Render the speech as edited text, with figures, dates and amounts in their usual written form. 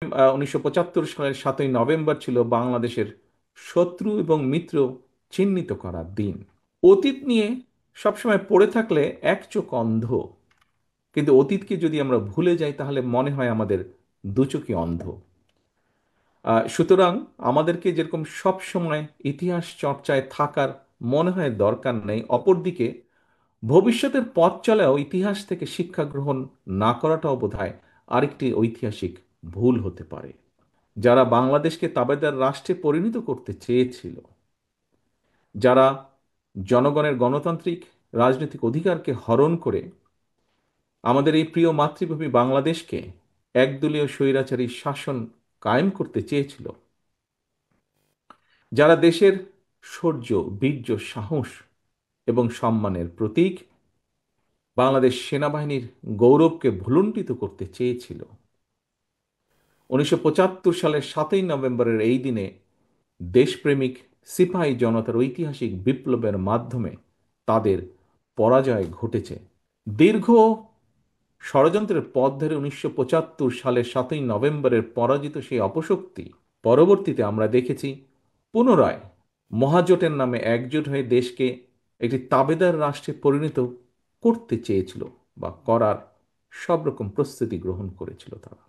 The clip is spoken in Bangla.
1975 সালের 7ই নভেম্বর ছিল বাংলাদেশের শত্রু এবং মিত্র চিহ্নিত করার দিন। অতীত নিয়ে সবসময় পড়ে থাকলে এক চোখ অন্ধ, কিন্তু অতীতকে যদি আমরা ভুলে যাই তাহলে মনে হয় আমাদের দু চোখই অন্ধ। সুতরাং আমাদেরকে যেরকম সব সময় ইতিহাস চর্চায় থাকার মনে হয় দরকার নেই, অপরদিকে ভবিষ্যতের পথ চলাও ইতিহাস থেকে শিক্ষা গ্রহণ না করাটাও বোধহয় আরেকটি ঐতিহাসিক ভুল হতে পারে। যারা বাংলাদেশকে তাবেদার রাষ্ট্রে পরিণত করতে চেয়েছিল, যারা জনগণের গণতান্ত্রিক রাজনৈতিক অধিকারকে হরণ করে আমাদের এই প্রিয় মাতৃভূমি বাংলাদেশকে একদলীয় স্বৈরাচারী শাসন কায়েম করতে চেয়েছিল, যারা দেশের শৌর্য, বীর্য, সাহস এবং সম্মানের প্রতীক বাংলাদেশ সেনাবাহিনীর গৌরবকে ভুলুণ্ঠিত করতে চেয়েছিল, 1975 সালের 7ই নভেম্বরের এই দিনে দেশপ্রেমিক সিপাহী জনতার ঐতিহাসিক বিপ্লবের মাধ্যমে তাদের পরাজয় ঘটেছে। দীর্ঘ ষড়যন্ত্রের পথ ধরে 1975 সালের 7ই নভেম্বরের পরাজিত সেই অপশক্তি পরবর্তীতে আমরা দেখেছি পুনরায় মহাজোটের নামে একজোট হয়ে দেশকে একটি তাবেদার রাষ্ট্রে পরিণত করতে চেয়েছিল বা করার সব রকম প্রস্তুতি গ্রহণ করেছিল তারা।